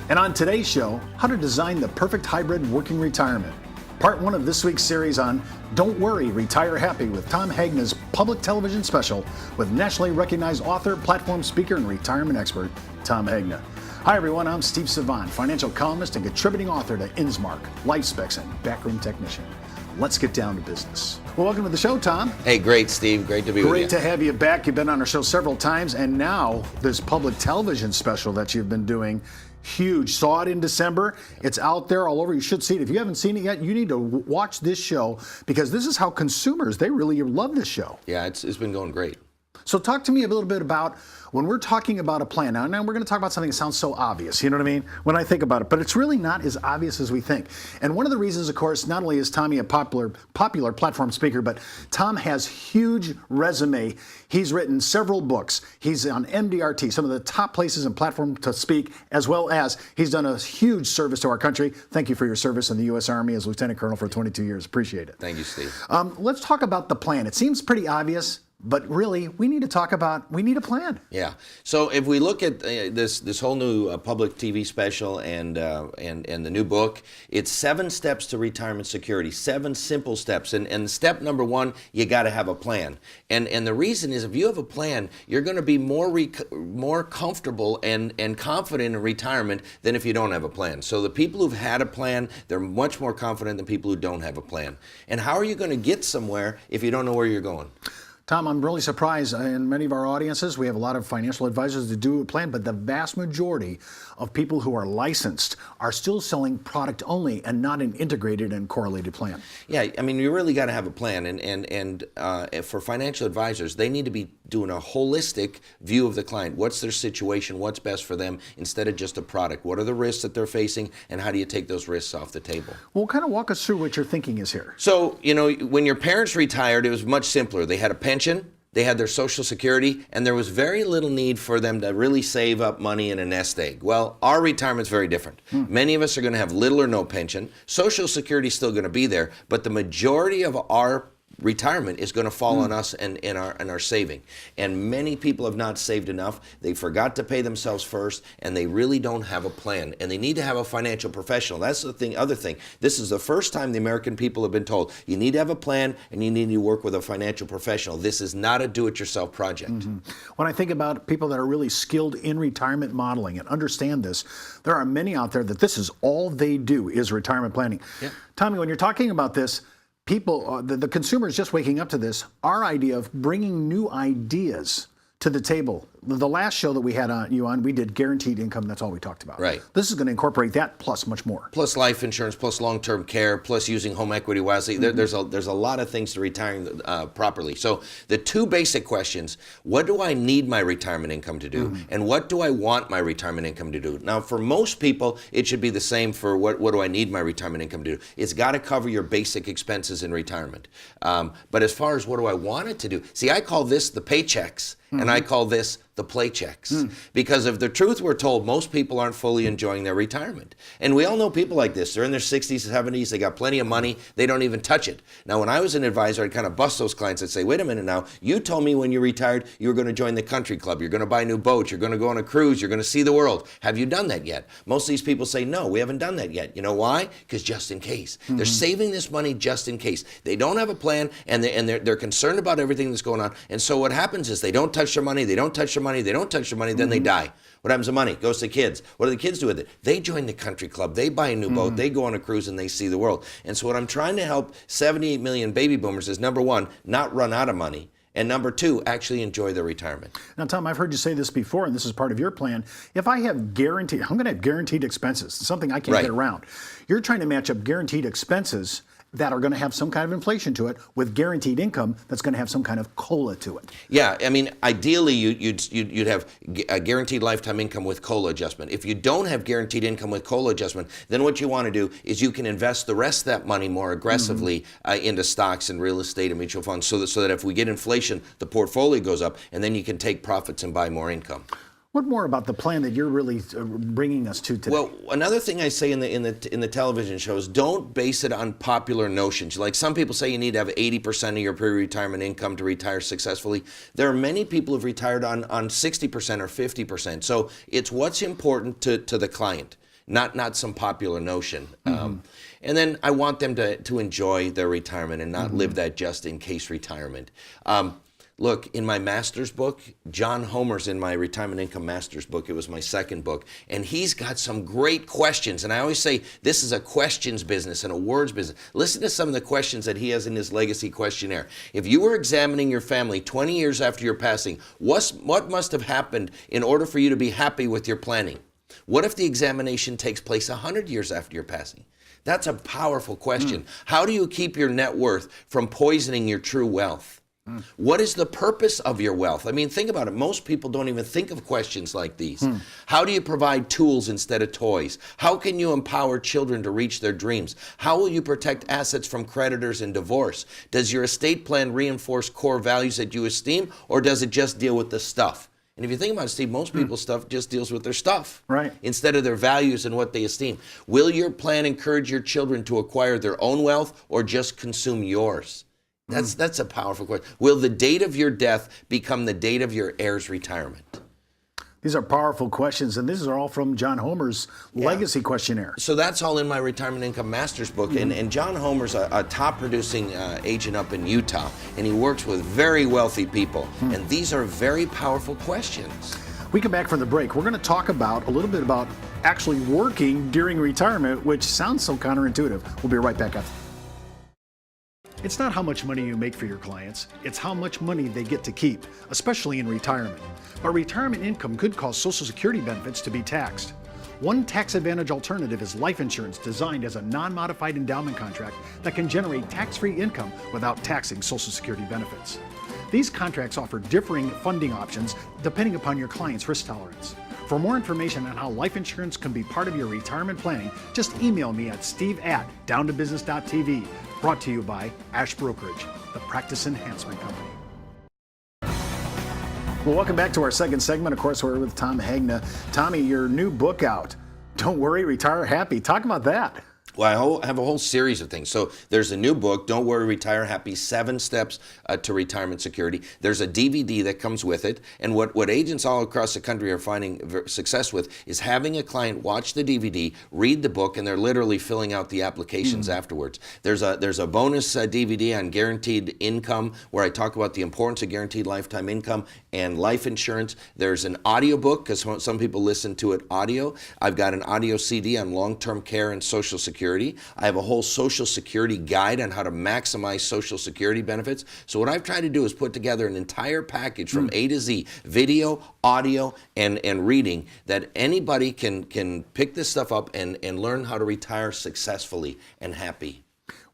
And on today's show, how to design the perfect hybrid working retirement. Part one of this week's series on Don't Worry, Retire Happy with Tom Hagna's public television special with nationally recognized author, platform speaker, and retirement expert, Tom Hagna. Hi everyone, I'm Steve Savant, financial columnist and contributing author to InsMark, LifeSpecs, and Backroom Technician. Let's get down to business. Well, welcome to the show, Tom. Hey, great, Steve. Great to be with you. Great to have you back. You've been on our show several times, and now this public television special that you've been doing, huge. Saw it in December. It's out there all over. You should see it. If you haven't seen it yet, you need to watch this show because this is how consumers, they really love this show. Yeah, it's been going great. So talk to me a little bit about when we're talking about a plan. Now we're going to talk about something that sounds so obvious, you know what I mean, when I think about it, but it's really not as obvious as we think. And one of the reasons, of course, not only is Tommy a popular platform speaker, but Tom has huge resume. He's written several books. He's on MDRT, some of the top places and platform to speak, as well as he's done a huge service to our country. Thank you for your service in the U.S. Army as Lieutenant Colonel for 22 years. Appreciate it. Thank you, Steve. Let's talk about the plan. It seems pretty obvious, but really, we need a plan. Yeah. So if we look at this whole new public TV special and the new book, it's 7 steps to retirement security, 7 simple steps. And step number 1, you got to have a plan. And the reason is if you have a plan, you're going to be more comfortable and confident in retirement than if you don't have a plan. So the people who've had a plan, they're much more confident than people who don't have a plan. And how are you going to get somewhere if you don't know where you're going? Tom, I'm really surprised. In many of our audiences, we have a lot of financial advisors that do a plan, but the vast majority of people who are licensed are still selling product only and not an integrated and correlated plan. Yeah, I mean, you really got to have a plan. And for financial advisors, they need to be doing a holistic view of the client. What's their situation? What's best for them instead of just a product? What are the risks that they're facing? And how do you take those risks off the table? Well, kind of walk us through what your thinking is here. So, you know, when your parents retired, it was much simpler. They had a pension. They had their Social Security, and there was very little need for them to really save up money in a nest egg. Well, our retirement's very different. Many of us are going to have little or no pension. Social Security is still going to be there, but the majority of our retirement is going to fall on us and our saving. And many people have not saved enough. They forgot to pay themselves first, and they really don't have a plan. And they need to have a financial professional. That's the other thing. This is the first time the American people have been told, you need to have a plan and you need to work with a financial professional. This is not a do-it-yourself project. When I think about people that are really skilled in retirement modeling and understand this, there are many out there that this is all they do is retirement planning. Yeah. Tommy, when you're talking about this, people, the consumer is just waking up to this. Our idea of bringing new ideas to the table. The last show that we had you on, we did guaranteed income. That's all we talked about. Right. This is going to incorporate that plus much more. Plus life insurance, plus long-term care, plus using home equity wisely. There's a lot of things to retiring properly. So the 2 basic questions: what do I need my retirement income to do, and what do I want my retirement income to do? Now, for most people, it should be the same for what do I need my retirement income to do. It's got to cover your basic expenses in retirement. But as far as what do I want it to do, see, I call this the paychecks, and I call this the play checks. Because if the truth were told, most people aren't fully enjoying their retirement. And we all know people like this. They're in their 60s, 70s, they got plenty of money, they don't even touch it. Now, when I was an advisor, I'd kind of bust those clients and say, wait a minute now, you told me when you retired you were going to join the country club, you're going to buy a new boat, you're going to go on a cruise, you're going to see the world. Have you done that yet? Most of these people say, no, we haven't done that yet. You know why? Because just in case. They're saving this money just in case. They don't have a plan, and they're concerned about everything that's going on. And so what happens is they don't touch their money, they don't touch their money, they don't touch their money, then they die. What happens to money? Goes to kids. What do the kids do with it? They join the country club. They buy a new boat. They go on a cruise and they see the world. And so what I'm trying to help 78 million baby boomers is, number 1, not run out of money. And number 2, actually enjoy their retirement. Now, Tom, I've heard you say this before, and this is part of your plan. If I have guaranteed, I'm going to have guaranteed expenses, something I can't get around. You're trying to match up guaranteed expenses that are going to have some kind of inflation to it with guaranteed income that's going to have some kind of COLA to it. Yeah, I mean, ideally you'd have a guaranteed lifetime income with COLA adjustment. If you don't have guaranteed income with COLA adjustment, then what you want to do is you can invest the rest of that money more aggressively into stocks and real estate and mutual funds so that if we get inflation, the portfolio goes up, and then you can take profits and buy more income. What more about the plan that you're really bringing us to today? Well, another thing I say in the television shows, don't base it on popular notions. Like some people say you need to have 80% of your pre-retirement income to retire successfully. There are many people who've retired on 60% or 50%. So it's what's important to the client. not some popular notion. And then I want them to enjoy their retirement and not live that just-in-case retirement. Look, in my master's book, John Homer's in my retirement income master's book. It was my second book. And he's got some great questions. And I always say this is a questions business and a words business. Listen to some of the questions that he has in his legacy questionnaire. If you were examining your family 20 years after your passing, what must have happened in order for you to be happy with your planning? What if the examination takes place 100 years after your passing? That's a powerful question. How do you keep your net worth from poisoning your true wealth? What is the purpose of your wealth? I mean, think about it. Most people don't even think of questions like these. How do you provide tools instead of toys? How can you empower children to reach their dreams? How will you protect assets from creditors and divorce? Does your estate plan reinforce core values that you esteem, or does it just deal with the stuff? And if you think about it, Steve, most people's stuff just deals with their stuff, right, instead of their values and what they esteem. Will your plan encourage your children to acquire their own wealth or just consume yours? That's a powerful question. Will the date of your death become the date of your heir's retirement? These are powerful questions, and these are all from John Homer's legacy questionnaire. So that's all in my retirement income master's book. And John Homer's a top producing agent up in Utah, and he works with very wealthy people. And these are very powerful questions. We come back from the break. We're going to talk about a little bit about actually working during retirement, which sounds so counterintuitive. We'll be right back after. It's not how much money you make for your clients, it's how much money they get to keep, especially in retirement. But retirement income could cause Social Security benefits to be taxed. One tax advantage alternative is life insurance designed as a non-modified endowment contract that can generate tax-free income without taxing Social Security benefits. These contracts offer differing funding options depending upon your client's risk tolerance. For more information on how life insurance can be part of your retirement planning, just email me at steve@downtobusiness.tv. Brought to you by Ash Brokerage, the practice enhancement company. Well, welcome back to our second segment. Of course, we're with Tom Hagna. Tommy, your new book out, Don't Worry, Retire Happy. Talk about that. Well, I have a whole series of things. So there's a new book, Don't Worry, Retire Happy, 7 Steps to Retirement Security. There's a DVD that comes with it. And what agents all across the country are finding success with is having a client watch the DVD, read the book, and they're literally filling out the applications afterwards. There's a bonus DVD on guaranteed income where I talk about the importance of guaranteed lifetime income and life insurance. There's an audio book because some people listen to it audio. I've got an audio CD on long-term care and Social Security. I have a whole Social Security guide on how to maximize Social Security benefits. So what I've tried to do is put together an entire package from A to Z, video, audio, and reading, that anybody can pick this stuff up and learn how to retire successfully and happy.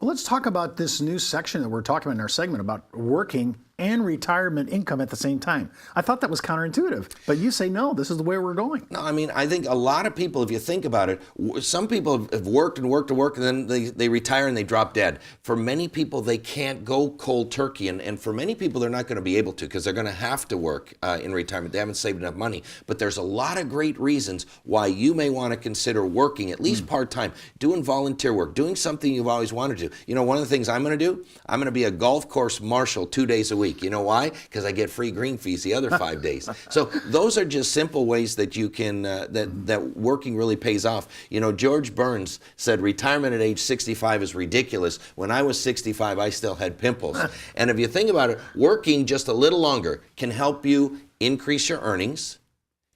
Well, let's talk about this new section that we're talking about in our segment about working and retirement income at the same time. I thought that was counterintuitive, but you say no, this is the way we're going. No, I mean, I think a lot of people, if you think about it, some people have worked and worked and worked, and then they retire and they drop dead. For many people, they can't go cold turkey, and for many people, they're not going to be able to because they're going to have to work in retirement. They haven't saved enough money. But there's a lot of great reasons why you may want to consider working, at least part-time, doing volunteer work, doing something you've always wanted to do. You know, one of the things I'm going to do, I'm going to be a golf course marshal 2 days a week. You know why? Because I get free green fees the other 5 days. So those are just simple ways that you can, that working really pays off. You know, George Burns said retirement at age 65 is ridiculous. When I was 65, I still had pimples. And if you think about it, working just a little longer can help you increase your earnings,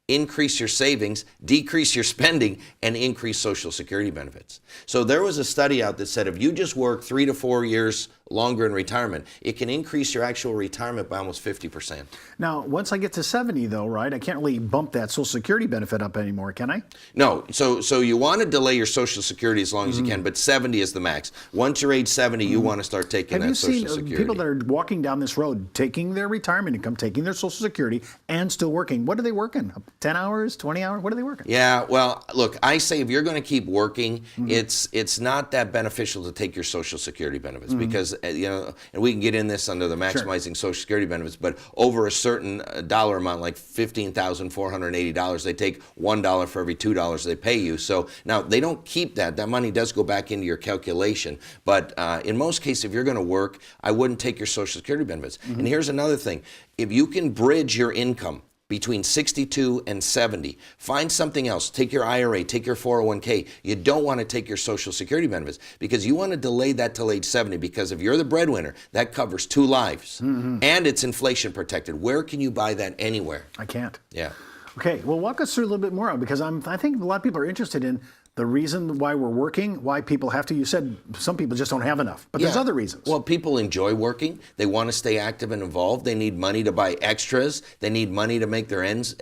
increase your savings, decrease your spending, and increase Social Security benefits. So there was a study out that said if you just work 3 to 4 years longer in retirement, it can increase your actual retirement by almost 50%. Now, once I get to 70 though, right, I can't really bump that Social Security benefit up anymore, can I? No, so you want to delay your Social Security as long as you can, but 70 is the max. Once you're age 70, you want to start taking that Social Security. Have you seen people that are walking down this road, taking their retirement income, taking their Social Security, and still working? What are they working? 10 hours, 20 hours? What are they working? Yeah, well, look, I say if you're going to keep working, it's not that beneficial to take your Social Security benefits because, you know, and we can get in this under the maximizing Social Security benefits, but over a certain dollar amount, like $15,480, they take $1 for every $2 they pay you. So now they don't keep that. That money does go back into your calculation. But in most cases, if you're going to work, I wouldn't take your Social Security benefits. And here's another thing. If you can bridge your income between 62 and 70. Find something else. Take your IRA, take your 401k. You don't want to take your Social Security benefits because you want to delay that till age 70 because if you're the breadwinner, that covers 2 lives and it's inflation protected. Where can you buy that anywhere? I can't. Yeah. Okay, well, walk us through a little bit more because I think a lot of people are interested in the reason why we're working, why people have to. You said some people just don't have enough, but there's other reasons. Well, people enjoy working. They want to stay active and involved. They need money to buy extras. They need money to make their ends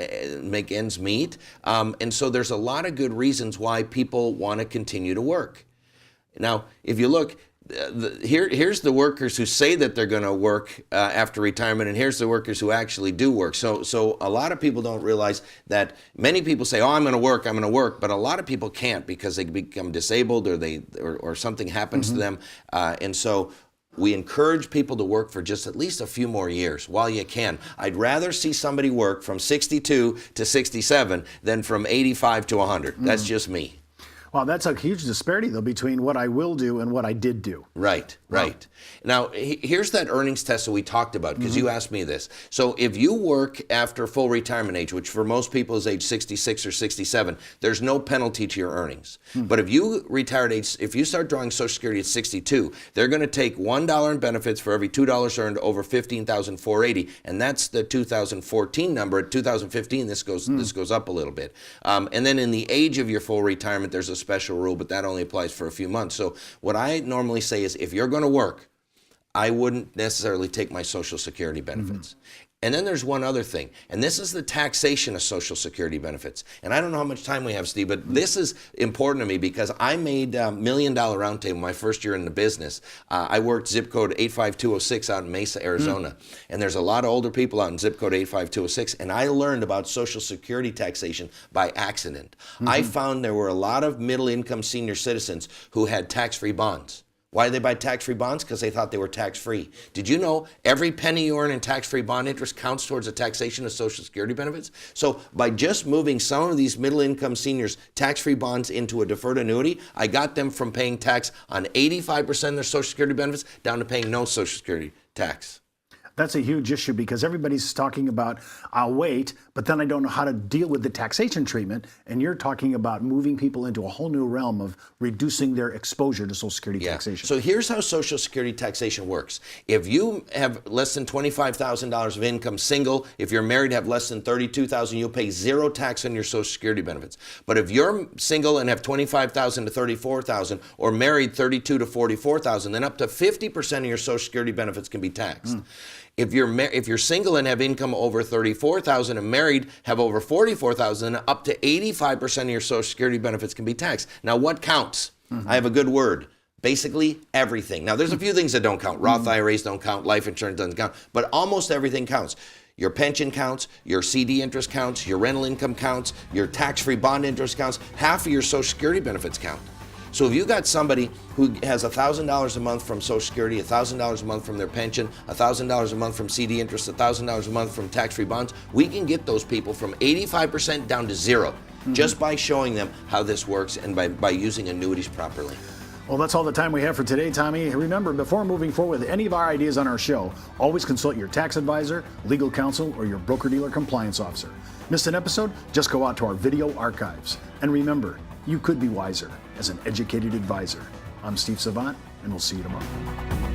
meet. And so there's a lot of good reasons why people want to continue to work. Now, if you look, here's the workers who say that they're going to work after retirement, and here's the workers who actually do work. So a lot of people don't realize that many people say, "Oh, I'm going to work," but a lot of people can't because they become disabled or something happens to them, and so. We encourage people to work for just at least a few more years while you can. I'd rather see somebody work from 62 to 67 than from 85 to 100. That's just me. Well, that's a huge disparity, though, between what I will do and what I did do. Right. Now, here's that earnings test that we talked about, because you asked me this. So if you work after full retirement age, which for most people is age 66 or 67, there's no penalty to your earnings. But if you retire at age, if you start drawing Social Security at 62, they're going to take $1 in benefits for every $2 earned over $15,480, and that's the 2014 number. At 2015, this goes up a little bit. And then in the age of your full retirement, there's a special rule, but that only applies for a few months. So what I normally say is if you're going to work, I wouldn't necessarily take my Social Security benefits. And then there's one other thing, and this is the taxation of Social Security benefits. And I don't know how much time we have, Steve, but this is important to me because I made $1 Million Roundtable my first year in the business. I worked zip code 85206 out in Mesa, Arizona. And there's a lot of older people out in zip code 85206, and I learned about Social Security taxation by accident. I found there were a lot of middle-income senior citizens who had tax-free bonds. Why did they buy tax-free bonds? Because they thought they were tax-free. Did you know every penny you earn in tax-free bond interest counts towards the taxation of Social Security benefits? So by just moving some of these middle-income seniors' tax-free bonds into a deferred annuity, I got them from paying tax on 85% of their Social Security benefits down to paying no Social Security tax. That's a huge issue because everybody's talking about, I'll wait, but then I don't know how to deal with the taxation treatment. And you're talking about moving people into a whole new realm of reducing their exposure to Social Security taxation. So here's how Social Security taxation works. If you have less than $25,000 of income single, if you're married, have less than $32,000, you'll pay 0 tax on your Social Security benefits. But if you're single and have $25,000 to $34,000 or married $32,000 to $44,000, then up to 50% of your Social Security benefits can be taxed. If you're single and have income over $34,000 and married have over $44,000, then up to 85% of your Social Security benefits can be taxed. Now, what counts? I have a good word. Basically, everything. Now, there's a few things that don't count. Roth IRAs don't count. Life insurance doesn't count. But almost everything counts. Your pension counts, your CD interest counts, your rental income counts, your tax-free bond interest counts. Half of your Social Security benefits count. So if you got somebody who has $1,000 a month from Social Security, $1,000 a month from their pension, $1,000 a month from CD interest, $1,000 a month from tax-free bonds, we can get those people from 85% down to 0 just by showing them how this works and by using annuities properly. Well, that's all the time we have for today, Tommy. Remember, before moving forward with any of our ideas on our show, always consult your tax advisor, legal counsel, or your broker-dealer compliance officer. Missed an episode? Just go out to our video archives. And remember, you could be wiser as an educated advisor. I'm Steve Savant, and we'll see you tomorrow.